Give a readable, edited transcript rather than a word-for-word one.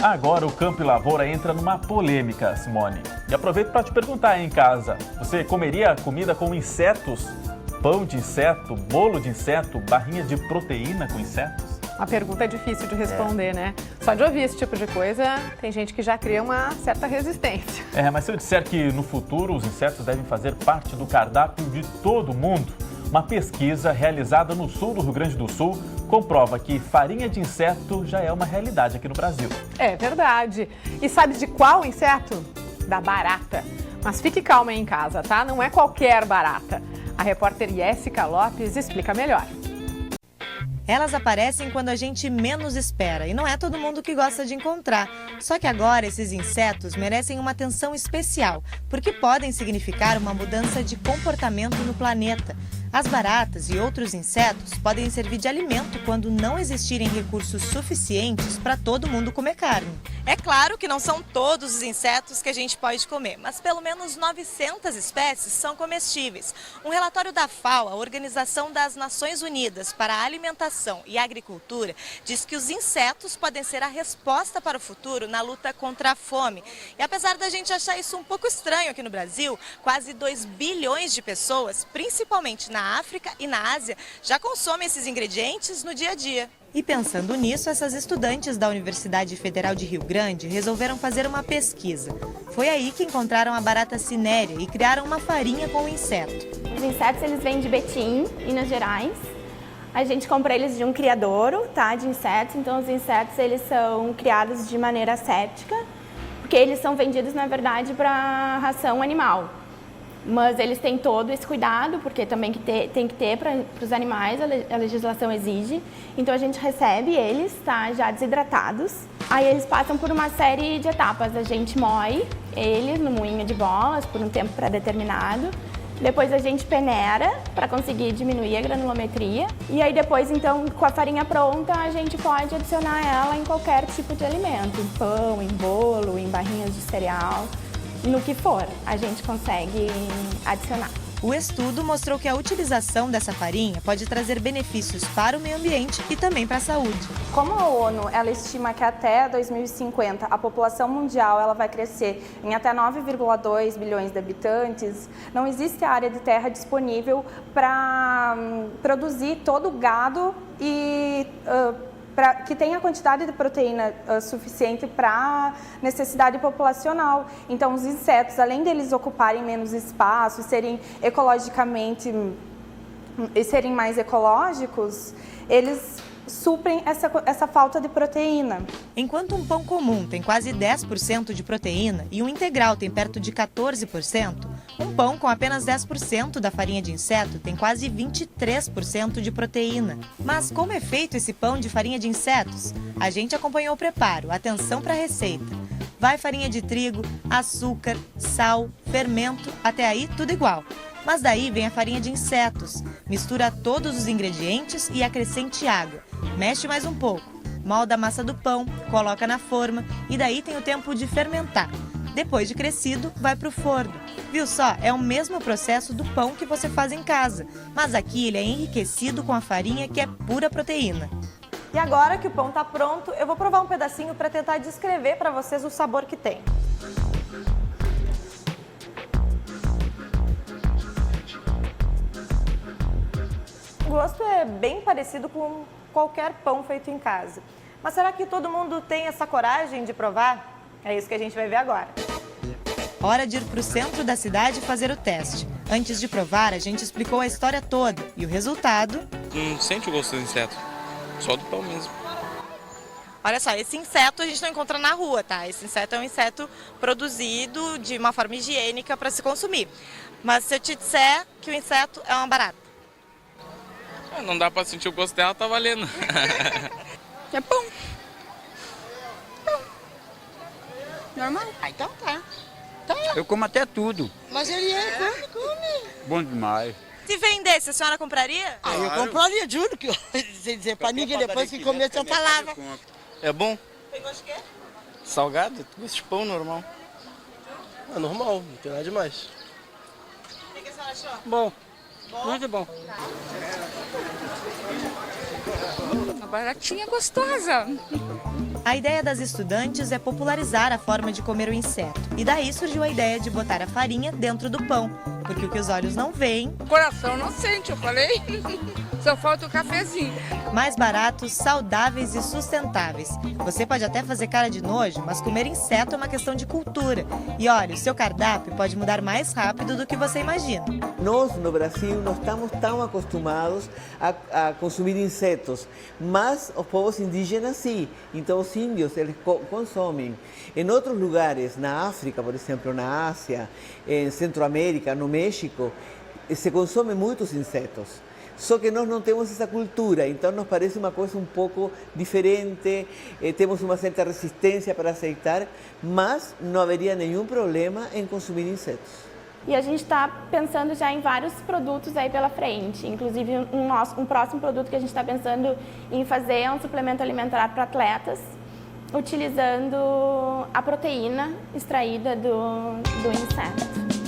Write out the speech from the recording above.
Agora o Campo e Lavoura entra numa polêmica, Simone. E aproveito para te perguntar aí em casa, você comeria comida com insetos? Pão de inseto, bolo de inseto, barrinha de proteína com insetos? A pergunta é difícil de responder, né? Só de ouvir esse tipo de coisa, tem gente que já cria uma certa resistência. Mas se eu disser que no futuro os insetos devem fazer parte do cardápio de todo mundo, uma pesquisa realizada no sul do Rio Grande do Sul comprova que farinha de inseto já é uma realidade aqui no Brasil. É verdade. E sabe de qual inseto? Da barata. Mas fique calma aí em casa, tá? Não é qualquer barata. A repórter Jéssica Lopes explica melhor. Elas aparecem quando a gente menos espera e não é todo mundo que gosta de encontrar. Só que agora esses insetos merecem uma atenção especial, porque podem significar uma mudança de comportamento no planeta. As baratas e outros insetos podem servir de alimento quando não existirem recursos suficientes para todo mundo comer carne. É claro que não são todos os insetos que a gente pode comer, mas pelo menos 900 espécies são comestíveis. Um relatório da FAO, a Organização das Nações Unidas para a Alimentação e Agricultura, diz que os insetos podem ser a resposta para o futuro na luta contra a fome. E apesar da gente achar isso um pouco estranho aqui no Brasil, quase 2 bilhões de pessoas, principalmente na África e na Ásia, já consomem esses ingredientes no dia a dia. E pensando nisso, essas estudantes da Universidade Federal de Rio Grande resolveram fazer uma pesquisa. Foi aí que encontraram a barata cinérea e criaram uma farinha com o inseto. Os insetos eles vêm de Betim, Minas Gerais. A gente compra eles de um criadouro, tá, de insetos. Então os insetos eles são criados de maneira asséptica, porque eles são vendidos na verdade para ração animal. Mas eles têm todo esse cuidado, porque também tem que ter para os animais, a legislação exige. Então a gente recebe eles, tá, já desidratados. Aí eles passam por uma série de etapas. A gente moe eles no moinho de bolas por um tempo pré-determinado. Depois a gente peneira para conseguir diminuir a granulometria. E aí depois, então, com a farinha pronta, a gente pode adicionar ela em qualquer tipo de alimento. Em pão, em bolo, em barrinhas de cereal. No que for, a gente consegue adicionar. O estudo mostrou que a utilização dessa farinha pode trazer benefícios para o meio ambiente e também para a saúde. Como a ONU ela estima que até 2050 a população mundial ela vai crescer em até 9,2 bilhões de habitantes, não existe área de terra disponível para produzir todo o gado e que tenha a quantidade de proteína suficiente para a necessidade populacional. Então, os insetos, além deles ocuparem menos espaço, serem mais ecológicos, eles suprem essa falta de proteína. Enquanto um pão comum tem quase 10% de proteína e um integral tem perto de 14%, um pão com apenas 10% da farinha de inseto tem quase 23% de proteína. Mas como é feito esse pão de farinha de insetos? A gente acompanhou o preparo, atenção para a receita. Vai farinha de trigo, açúcar, sal, fermento, até aí tudo igual. Mas daí vem a farinha de insetos. Mistura todos os ingredientes e acrescente água. Mexe mais um pouco. Molda a massa do pão, coloca na forma e daí tem o tempo de fermentar. Depois de crescido, vai para o forno. Viu só? É o mesmo processo do pão que você faz em casa. Mas aqui ele é enriquecido com a farinha que é pura proteína. E agora que o pão está pronto, eu vou provar um pedacinho para tentar descrever para vocês o sabor que tem. O gosto é bem parecido com qualquer pão feito em casa. Mas será que todo mundo tem essa coragem de provar? É isso que a gente vai ver agora. Hora de ir para o centro da cidade fazer o teste. Antes de provar, a gente explicou a história toda e o resultado... Não sente o gosto do inseto, só do pão mesmo. Olha só, esse inseto a gente não encontra na rua, tá? Esse inseto é um inseto produzido de uma forma higiênica para se consumir. Mas se eu te disser que o inseto é uma barata? Não dá pra sentir o gosto dela, tá valendo. É pão. Normal. Ah, então tá. Eu como até tudo. Mas ele come. Bom demais. Se vendesse, a senhora compraria? Ah, eu compraria, juro que sem dizer pra ninguém depois que comer essa palavra. É bom? Tem gosto de quê? Salgado? Gosto de pão normal. É normal, não tem nada demais. O que a senhora achou? Bom, muito bom. Uma baratinha gostosa. A ideia das estudantes é popularizar a forma de comer o inseto. E daí surgiu a ideia de botar a farinha dentro do pão, porque o que os olhos não veem... O coração não sente, eu falei. Só falta o cafezinho. Mais baratos, saudáveis e sustentáveis. Você pode até fazer cara de nojo, mas comer inseto é uma questão de cultura. E olha, o seu cardápio pode mudar mais rápido do que você imagina. Nós, no Brasil, não estamos tão acostumados a consumir insetos, mas os povos indígenas sim. Então os índios, eles consomem. Em outros lugares, na África, por exemplo, na Ásia, em Centroamérica, no México, se consomem muitos insetos. Só que nós não temos essa cultura, então nos parece uma coisa um pouco diferente, temos uma certa resistência para aceitar, mas não haveria nenhum problema em consumir insetos. E a gente está pensando já em vários produtos aí pela frente, inclusive um próximo produto que a gente está pensando em fazer é um suplemento alimentar para atletas, utilizando a proteína extraída do inseto.